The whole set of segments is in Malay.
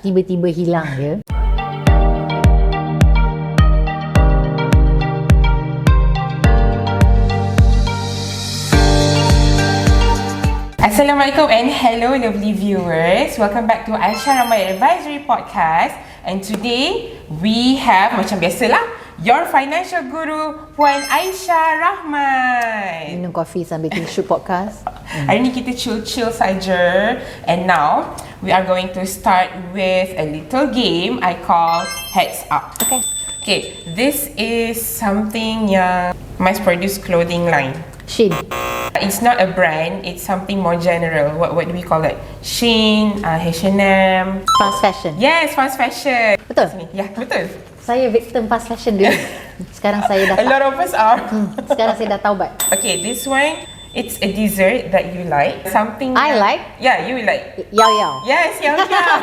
tak tiba-tiba hilang je. Assalamualaikum and hello lovely viewers. Welcome back to Aisya Rahman and Julia podcast. And today we have, macam biasalah, your financial guru Puan Aisya Rahman. Minum kopi sambil kita shoot podcast. Hari ni kita chill-chill saja. And now we are going to start with a little game I call Heads Up. Okay, this is something yang mass-produced clothing line. Shein. It's not a brand, it's something more general. What do we call that? Shein, H&M. Fast fashion. Yes, fast fashion. Betul? Ya, betul. Saya victim fast fashion dulu. Sekarang saya dah A lot of us are. Sekarang saya dah taubat. Okay, this one, it's a dessert that you like. Something I like? Yeah, you like. Yao yao. Yes, yao yao.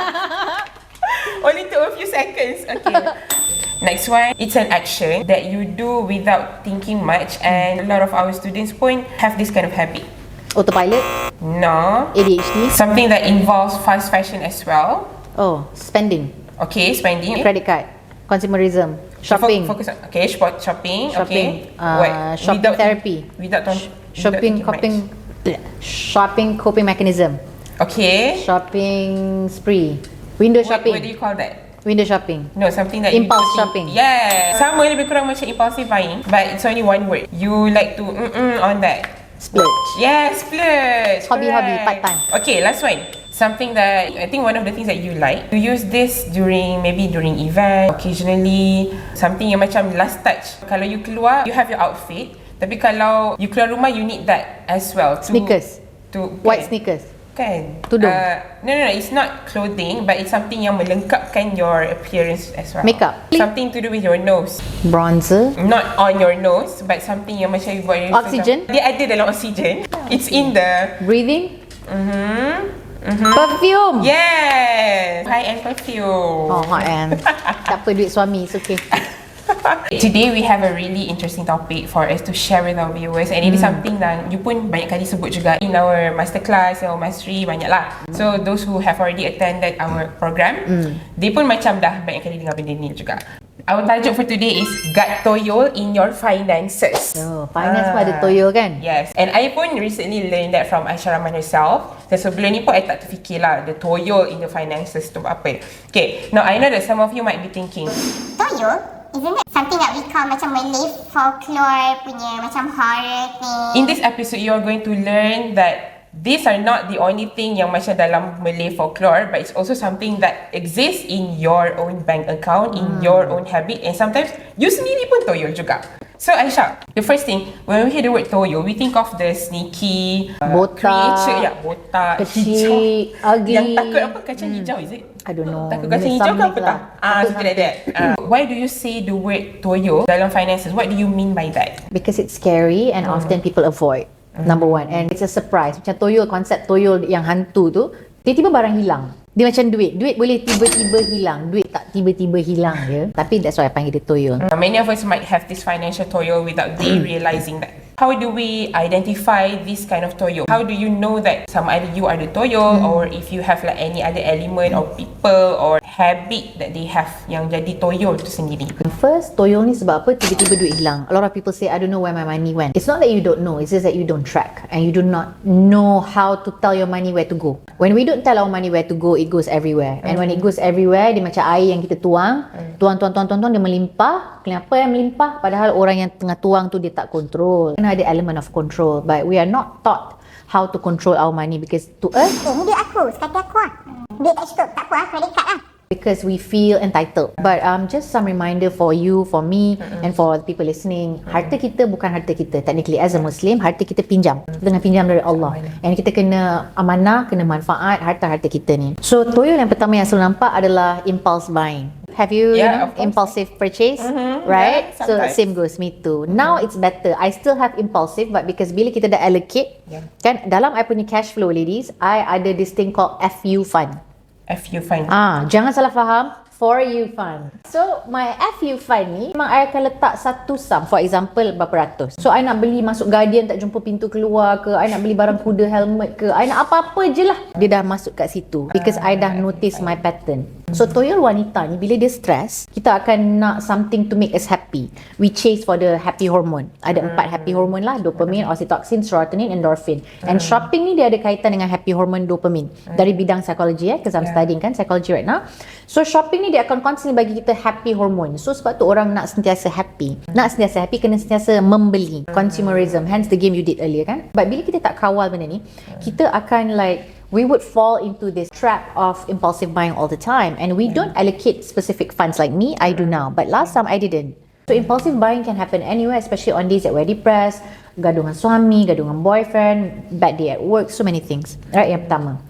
Only took a few seconds. Okay. Next one, it's an action that you do without thinking much, and a lot of our students pun have this kind of habit. Autopilot? No. ADHD? Something that involves fast fashion as well. Oh, spending. Okay, spending. Credit card. Consumerism. Shopping. Focus on, okay, shopping. Shopping. Okay. Shopping therapy. Shopping coping mechanism. Okay. Shopping spree. Window shopping. What do you call that? Window shopping. No, something that impulse you do shopping. Yeah. Sama lebih kurang macam impulsive buying, but it's only one word. You like to on that. Splurge. Yes, splurge. Hobby, part time. Okay, last one. Something that I think one of the things that you like. You use this during event, occasionally. Something yang macam last touch. Kalau you keluar, you have your outfit. Tapi kalau you keluar rumah, you need that as well. Sneakers. White sneakers. Kan? Tudung. No, it's not clothing, but it's something yang melengkapkan your appearance as well. Makeup. Something to do with your nose. Bronzer. Not on your nose, but something yang macam you buat. Oxygen. Dia ada dalam oxygen. It's in the breathing. Perfume. Yes. High-end perfume. Oh, high-end. Tak apa, duit suami. It's okay. Today we have a really interesting topic for us to share with our viewers, and it is something that you pun banyak kali sebut juga in our masterclass, our mastery, banyak lah. So those who have already attended our program, they pun macam dah banyak kali dengar benda ni juga. Our tajuk for today is Got TOYOL in your finances. Oh, finance pun ada TOYOL kan? Yes. And I pun recently learned that from Aisya Rahman herself. So sebelum ni pun I tak terfikir lah the TOYOL in the finances tu apa. Okay, now I know that some of you might be thinking, TOYOL? Isn't it something that we call macam Malay folklore punya macam horror thing? in this episode you are going to learn that these are not the only thing yang macam dalam Malay folklore, but it's also something that exists in your own bank account, in your own habit, and sometimes you sendiri pun TOYOL juga. So Aisha, the first thing, when we hear the word TOYOL, we think of the sneaky botak, creature, botak, kecil, ugly. Yang takut apa? Kacang hijau, is it? I don't know. Takut kacang hijau ke apa tak? Something like that. Why do you say the word TOYOL dalam finances? What do you mean by that? Because it's scary and often people avoid. Number one. And it's a surprise. Macam TOYOL, konsep TOYOL yang hantu tu, tiba-tiba barang hilang. Dia macam duit. Duit boleh tiba-tiba hilang. Duit tak tiba-tiba hilang je. Tapi that's why I panggil dia TOYOL. Many of us might have this financial TOYOL without they realizing that. How do we identify this kind of TOYOL? How do you know that some either you are the TOYOL or if you have like any other element or people or habit that they have yang jadi TOYOL tu sendiri? First, TOYOL ni sebab apa tiba-tiba duit hilang. A lot of people say, I don't know where my money went. It's not that you don't know, it's just that you don't track and you do not know how to tell your money where to go. When we don't tell our money where to go, it goes everywhere. And when it goes everywhere, dia macam air yang kita tuang, tuang, dia melimpah. Kenapa yang melimpah? Padahal orang yang tengah tuang tu dia tak control. Ada element of control, but we are not taught how to control our money because to us, ni duit aku, sekali aku lah. Duit tak cukup, tak apa lah, credit card lah. because we feel entitled. But just some reminder for you, for me, and for the people listening. Harta kita bukan harta kita. Technically, as a Muslim, harta kita pinjam. Kita kena pinjam dari Allah. And kita kena amanah, kena manfaat harta-harta kita ni. So, TOYOL yang pertama yang selalu nampak adalah impulse buying. Have you, impulsive purchase, right? Yeah, so same goes, me too. Now it's better. I still have impulsive, but because bila kita dah allocate, kan dalam I punya cash flow, ladies, I ada this thing called FU fund. FU fund. Jangan salah faham. For you fund. So my FU fund ni memang I akan letak satu sum. For example, berapa ratus. So I nak beli masuk Guardian tak jumpa pintu keluar ke, I nak beli barang kuda helmet ke, I nak apa-apa je lah, dia dah masuk kat situ because I dah notice my pattern. So TOYOL wanita ni bila dia stress, kita akan nak something to make us happy. We chase for the happy hormone. Ada 4 happy hormone lah, dopamine, oxytocin, serotonin, endorphin. And shopping ni dia ada kaitan dengan happy hormone dopamine. Dari bidang psikologi because I'm studying kan psychology right now. So shopping ni dia akan constantly bagi kita happy hormone. So sebab tu orang nak sentiasa happy. Nak sentiasa happy kena sentiasa membeli. Consumerism, hence the game you did earlier kan. But bila kita tak kawal benda ni, kita akan we would fall into this trap of impulsive buying all the time, and we don't allocate specific funds. Like me, I do now, but last time I didn't. So impulsive buying can happen anywhere, especially on days that we're depressed, gaduh dengan suami, gaduh dengan boyfriend, bad day at work, so many things. Right, yang pertama.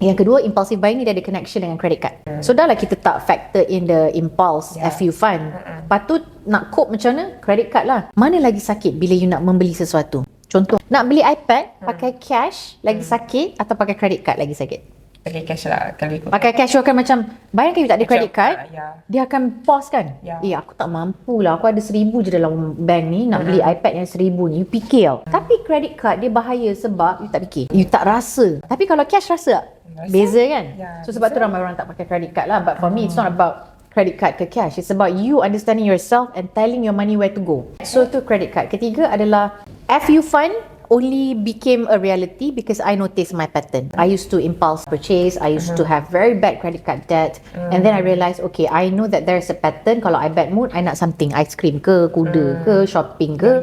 Yang kedua, impulsive buying ni dia ada connection dengan credit card. So dah lah kita tak factor in the impulse FU fund. Lepas tu nak cope macam mana? Credit card lah. Mana lagi sakit bila you nak membeli sesuatu? Contoh, nak beli iPad pakai cash lagi sakit atau pakai credit card lagi sakit? Pakai cash lah kalau ikut. Pakai cash you akan macam, bayangkan you tak ada credit card, dia akan pause kan? Aku tak mampu lah, aku ada 1,000 je dalam bank ni, nak beli iPad yang 1,000 ni, you fikir tau. Tapi credit card dia bahaya sebab you tak fikir, you tak rasa. Tapi kalau cash rasa tak? Beza kan? So sebab tu ramai orang tak pakai credit card lah. But for me, it's not about credit card ke cash. It's about you understanding yourself and telling your money where to go. So tu credit card. Ketiga adalah FU fund only became a reality because I noticed my pattern. I used to impulse purchase. I used to have very bad credit card debt. And then I realised, okay, I know that there's a pattern. Kalau I bad mood, I nak something. Ice cream ke, kuda ke, shopping ke.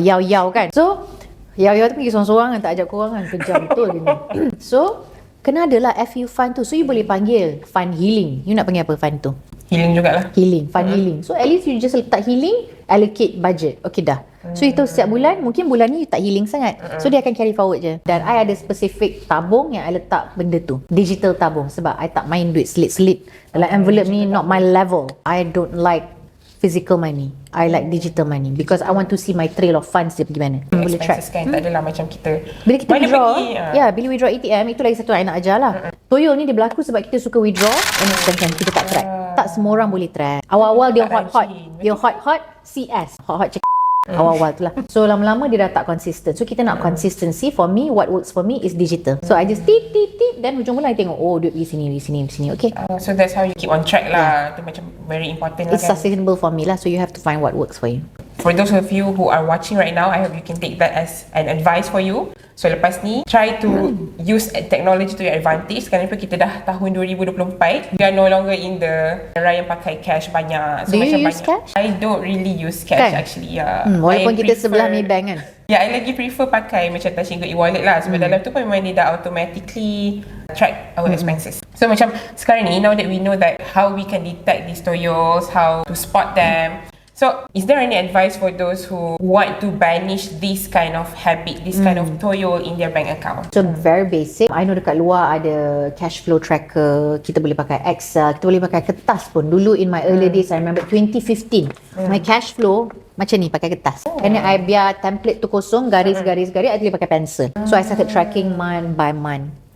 Yau kan. So, yau tu pergi sorang-sorang kan, tak ajak korang kan. Kejam betul dia ni. So, kena adalah FU fund tu. So, you boleh panggil fund healing. You nak panggil apa fund tu? Healing jugalah. Healing, fund healing. So at least you just letak healing, allocate budget. Okay dah. So itu setiap bulan, mungkin bulan ni you tak healing sangat. So dia akan carry forward je. Dan I ada specific tabung yang I letak benda tu. Digital tabung. Sebab I tak main duit selit-selit. Dalam envelope ni not my level. I don't like physical money. I like digital money because I want to see my trail of funds dia pergi mana. Boleh track. Kan tak adalah macam kita bila kita mana withdraw, pergi, bila withdraw ATM, itu lagi satu I nak ajar lah. TOYOL ni dia berlaku sebab kita suka withdraw and then kita tak track. Tak semua orang boleh track. Awal-awal dia hot-hot. Dia hot-hot CS. Hot-hot cek. Awal-awal tu lah. So lama-lama dia dah tak consistent. So kita nak consistency. For me, what works for me is digital. So I just tip. Then hujung bulan I tengok, oh duit pergi sini. Okay. So that's how you keep on track lah. Itu macam very important It's lah kan. sustainable for me lah. So you have to find what works for you. For those of you who are watching right now, I hope you can take that as an advice for you. So lepas ni, try to use technology to your advantage. Sekarang ni kita dah tahun 2024. We are no longer in the era yang pakai cash banyak. So Do you macam use banyak. cash? I don't really use cash Kan? actually. Yeah. Walaupun kita sebelah Maybank kan. I lagi prefer pakai macam touch and go e-wallet lah. Sebab dalam tu pun memang dia dah automatically track our expenses. So macam sekarang ni, now that we know that how we can detect these TOYOLs, how to spot them. So, is there any advice for those who want to banish this kind of habit, this kind of TOYOL in their bank account? So very basic. I know dekat luar ada cash flow tracker. Kita boleh pakai Excel. Kita boleh pakai kertas pun. Dulu in my early days, I remember 2015. My cash flow macam ni pakai kertas. And then I biar template tu kosong, garis-garis, I boleh pakai pencil. So I started tracking month by month.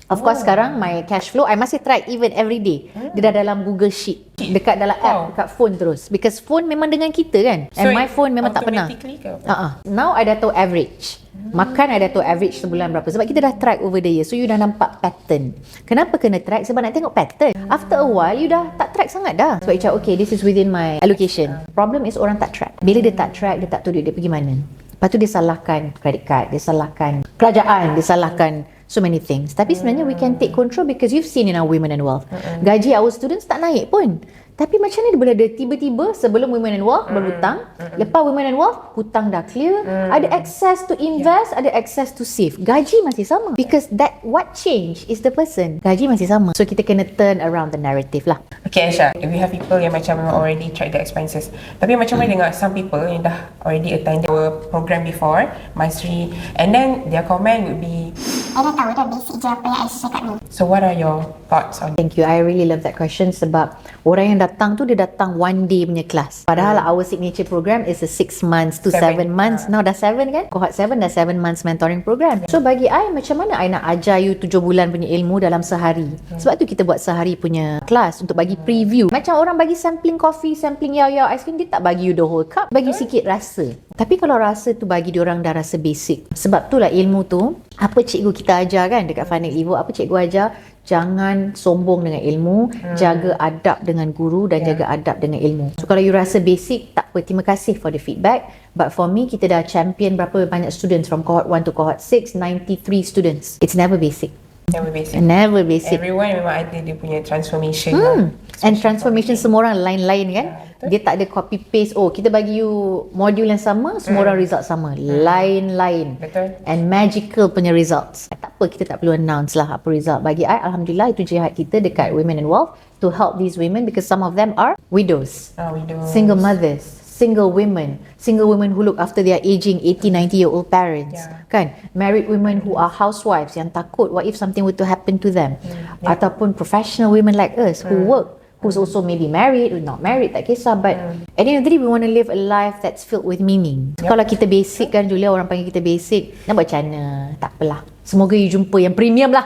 Of course sekarang my cash flow I masih track even every day. Dia dah dalam Google Sheet. Dekat dalam app, dekat phone terus. Because phone memang dengan kita kan. And So my phone memang tak pernah. automatically ke apa? Now I dah tahu average. Makan I dah tahu average sebulan berapa. Sebab kita dah track over the year. So you dah nampak pattern. Kenapa kena track? Sebab nak tengok pattern. After a while you dah tak track sangat dah. Sebab you cakap okay, this is within my allocation. Problem is orang tak track. Bila dia tak track, dia tak tahu duit dia pergi mana. Lepas tu dia salahkan credit card, dia salahkan kerajaan, dia salahkan so many things. Tapi sebenarnya we can take control because you've seen in our Women and Wealth. Gaji our students tak naik pun. Tapi macam ni dia boleh ada tiba-tiba sebelum Women and Wealth berhutang, lepas Women and Wealth hutang dah clear, ada access to invest, ada access to save. Gaji masih sama because that what change is the person. Gaji masih sama. So kita kena turn around the narrative lah. Okay Aisya, we have people yang macam already track the expenses. Tapi macam mana dengan some people yang dah already attended our program before, Mastery, and then their comment would be, I dah tahu dah basic je apa yang Aisya cakap ni. so what are your thoughts on Thank you. I really love that question sebab orang yang datang tu dia datang one day punya kelas. Padahal our signature program is a 6 months to 7 months. Now dah 7 kan? Cohort 7 dah 7 months mentoring program. So bagi I, macam mana I nak ajar you 7 bulan punya ilmu dalam sehari? Sebab tu kita buat sehari punya kelas untuk bagi preview. Macam orang bagi sampling coffee, sampling yao-yao ice cream, dia tak bagi you the whole cup. Bagi you sikit rasa. Tapi kalau rasa tu bagi diorang dah rasa basic. Sebab tu lah ilmu tu, apa cikgu kita ajar kan dekat FI.RE Evo, apa cikgu ajar? Jangan sombong dengan ilmu, jaga adab dengan guru dan jaga adab dengan ilmu. So kalau you rasa basic, tak apa, terima kasih for the feedback. But for me, kita dah champion berapa banyak students from cohort 1 to cohort 6, 93 students. It's never basic. Never basic. Never basic. Everyone memang ada dia punya transformation lah. And transformation semua orang lain-lain kan. Dia tak ada copy paste. Oh, kita bagi you modul yang sama, semua orang result sama. Lain-lain. Betul. And magical punya results. Tak apa, kita tak perlu announce lah apa result. Bagi I, Alhamdulillah, itu jihad kita dekat Women and Wealth to help these women because some of them are widows. Widows. Single mothers, single women who look after their aging 80, 90-year-old parents. Kan? Married women who are housewives yang takut what if something were to happen to them. Ataupun professional women like us who work, who's also maybe married or not married, tak kisah, but at the end of the day we want to live a life that's filled with meaning. Kalau kita basic kan Julia, orang panggil kita basic, nak buat macam mana? Tak apalah, semoga you jumpa yang premium lah.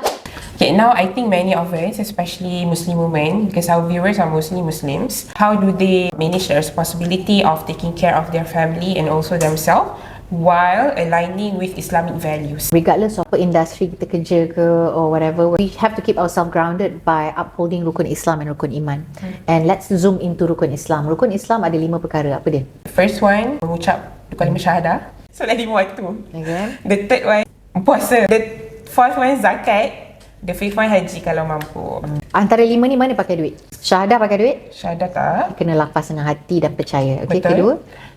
Okay, now I think many of us, especially Muslim women, because our viewers are mostly Muslims, how do they manage the responsibility of taking care of their family and also themselves while aligning with Islamic values? Regardless of apa industri kita kerja ke or whatever, we have to keep ourselves grounded by upholding rukun Islam and rukun iman. And let's zoom into rukun Islam. Rukun Islam ada 5 perkara. Apa dia? The first one, mengucap kalimah syahadah. So dah 5 waktu. Okay. The third one, puasa. The fourth one, zakat. The fifth one, haji kalau mampu. Antara 5 ni mana pakai duit? Syahadah pakai duit? Syahadah tak. Kena lafaz dengan hati dan percaya. Okay, Betul. kedua,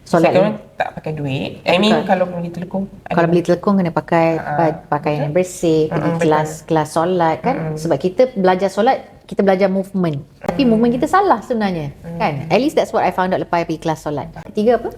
solat Second one, tak pakai duit. I mean, kalau beli telekung. Kalau beli telekung kena pakai pakaian yang bersih, pergi kelas solat kan. Sebab kita belajar solat, kita belajar movement. Tapi movement kita salah sebenarnya. Kan? At least that's what I found out lepas pergi kelas solat. Ketiga apa?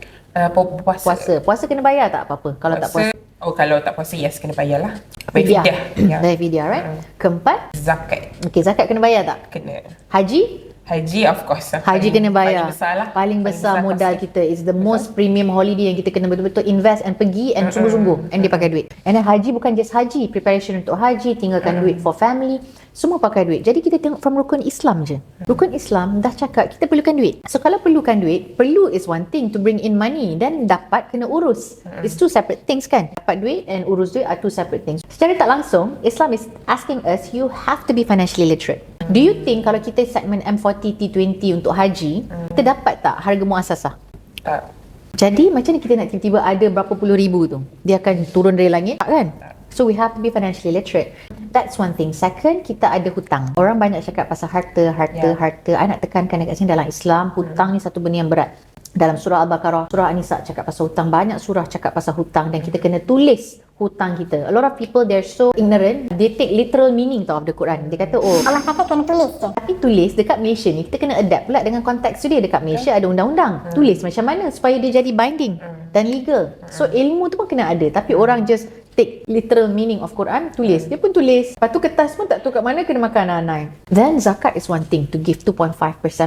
Puasa. Puasa kena bayar tak apa-apa kalau tak puasa? Oh, kalau tak puasa, yes, kena bayar lah. Fidyah. Ya. Bayar fidyah, right? Keempat? Zakat. Okay, zakat kena bayar tak? Kena. Haji? Haji, of course. Haji kena bayar. Paling besar lah. Paling besar modal kita. It's the most premium holiday yang kita kena betul-betul invest and pergi and sungguh-sungguh. And dia pakai duit. And then haji bukan just haji. Preparation untuk haji, tinggalkan duit for family. Semua pakai duit. Jadi kita tengok from rukun Islam je. Rukun Islam dah cakap kita perlukan duit. So kalau perlukan duit, perlu is one thing to bring in money. Dan dapat kena urus. It's two separate things kan. Dapat duit and urus duit are two separate things. Secara tak langsung, Islam is asking us, you have to be financially literate. Do you think kalau kita segmen M40 T20 untuk haji, kita dapat tak harga muasasah? Tak. Jadi macam mana kita nak tiba-tiba ada berapa puluh ribu tu? Dia akan turun dari langit? Tak kan? So we have to be financially literate. That's one thing. Second, kita ada hutang. Orang banyak cakap pasal harta. I nak tekankan dekat sini dalam Islam, hutang ni satu benda yang berat. Dalam surah Al-Baqarah, surah An-Nisa cakap pasal hutang. Banyak surah cakap pasal hutang dan kita kena tulis hutang kita. A lot of people, they're so ignorant. They take literal meaning tau of the Quran. Dia kata, oh, Allah kata kena tulis je. tapi tulis dekat Malaysia ni, kita kena adapt pula dengan konteks dia. Dekat Malaysia ada undang-undang. Tulis macam mana supaya dia jadi binding dan legal. So ilmu tu pun kena ada. Tapi orang just take literal meaning of Quran, tulis. Dia pun tulis. Lepas tu kertas pun tak tahu kat mana kena makan anak. Then zakat is one thing. To give 2.5%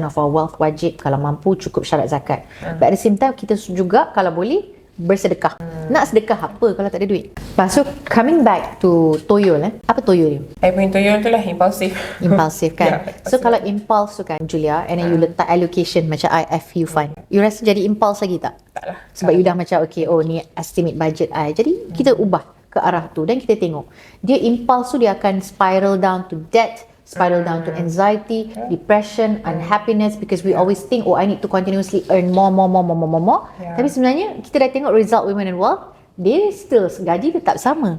of our wealth wajib. Kalau mampu cukup syarat zakat. But at the same time, kita juga kalau boleh bersedekah. Nak sedekah apa kalau tak ada duit? So coming back to TOYOL, apa TOYOL ni? I punya TOYOL tu lah impulsif. Impulsif kan? So kalau impulse tu kan Julia, and then you letak allocation macam IFU fund, you rasa jadi impulse lagi tak? Tak lah. Sebab you dah macam okay, oh ni estimate budget I. Jadi kita ubah ke arah tu dan kita tengok dia impulse tu dia akan spiral down to debt, spiral down to anxiety, depression, unhappiness, because we always think, oh I need to continuously earn more. Tapi sebenarnya kita dah tengok result Women and Wealth, dia still gaji tetap sama.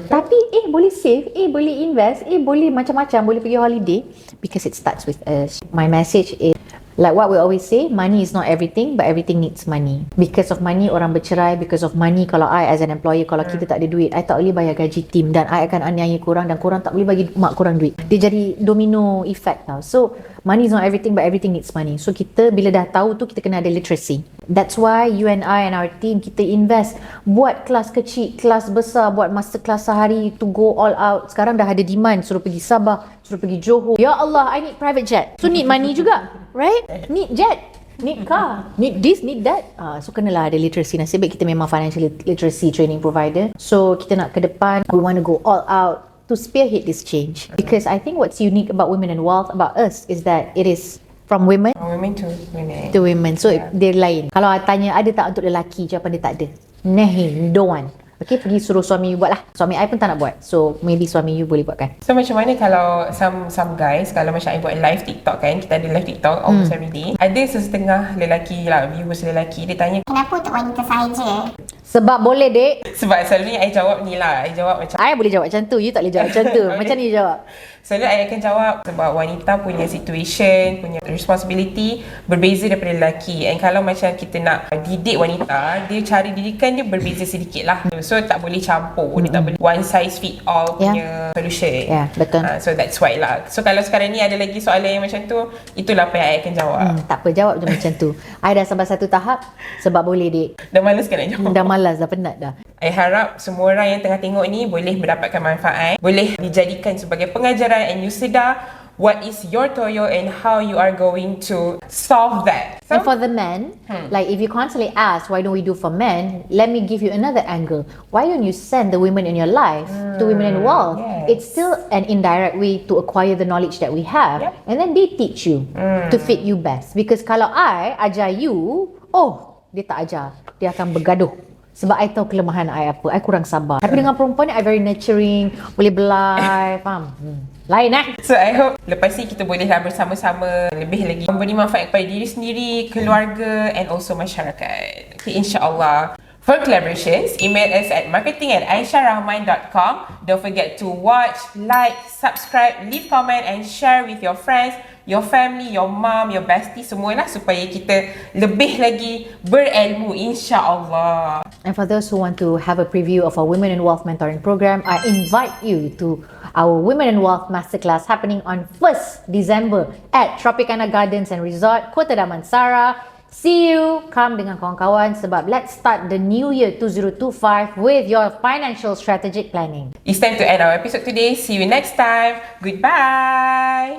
Tapi boleh save, boleh invest, boleh macam-macam, boleh pergi holiday, because it starts with us. My message is, like what we always say, money is not everything, but everything needs money. Because of money, orang bercerai. Because of money, kalau I as an employer, kalau kita tak ada duit, I tak boleh bayar gaji team dan I akan aniaya korang dan korang tak boleh bagi mak korang duit. Dia jadi domino effect tau. So, money is not everything, but everything needs money. So, kita bila dah tahu tu, kita kena ada literacy. That's why you and I and our team, kita invest. Buat kelas kecil, kelas besar, buat masterclass sehari to go all out. Sekarang dah ada demand, suruh pergi Sabah, suruh pergi Johor. Ya Allah, I need private jet. So, need money juga. Right? Need jet, need car, need this, need that. So kenalah ada literacy. Nasib baik kita memang financial literacy training provider. So kita nak ke depan, we want to go all out to spearhead this change. Because I think what's unique about Women and Wealth, about us, is that it is From women Women to women. to women. So dia lain. Kalau I tanya ada tak untuk lelaki, jawapan dia tak ada. Nahi, don't want. Okay, pergi suruh suami you buat lah. Suami I pun tak nak buat. So maybe suami you boleh buatkan. So macam mana kalau some guys, kalau macam I buat live TikTok kan, kita ada live TikTok almost every day. Ada sesetengah lelaki lah, viewers lelaki, dia tanya Kenapa untuk wanita sahaja? Sebab boleh dek. sebab selalunya I jawab ni lah, I jawab macam I boleh jawab macam tu, you tak boleh jawab macam tu. Macam ni you jawab. selalu I akan jawab sebab wanita punya situation, punya responsibility berbeza daripada lelaki. And kalau macam kita nak didik wanita, dia cara didikan dia berbeza sedikit lah. So tak boleh campur, dia tak boleh one size fit all punya solution. Betul. So that's why lah. So kalau sekarang ni ada lagi soalan yang macam tu, itulah apa yang I akan jawab. Tak apa, jawab je macam tu. I dah sampai satu tahap sebab boleh dek. Dah malas kan nak jawab? Dah malas, dah penat dah. I harap semua orang yang tengah tengok ni boleh mendapatkan manfaat, boleh dijadikan sebagai pengajaran, and you sedar what is your TOYOL and how you are going to solve that. And for the men, like if you constantly ask, why don't we do for men? Let me give you another angle. Why don't you send the women in your life to Women in Wealth? Yes. It's still an indirect way to acquire the knowledge that we have. Yep. And then they teach you to fit you best. Because kalau I ajar you, dia tak ajar. Dia akan bergaduh. Sebab I tahu kelemahan I apa. I kurang sabar. Tapi dengan perempuan ni, I very nurturing. Boleh belai. Faham? Lain So I hope lepas ni kita bolehlah bersama-sama lebih lagi memberi manfaat kepada diri sendiri, keluarga and also masyarakat. Okay, insyaAllah. For collaborations, email us at marketing@aisyarahman.com. Don't forget to watch, like, subscribe, leave comment and share with your friends, your family, your mom, your bestie, semualah supaya kita lebih lagi berilmu, insyaAllah. And for those who want to have a preview of our Women in Wealth mentoring program, I invite you to our Women in Wealth Masterclass happening on 1st December at Tropicana Gardens and Resort, Kota Damansara. See you. Come dengan kawan-kawan sebab let's start the new year 2025 with your financial strategic planning. It's time to end our episode today. See you next time. Goodbye.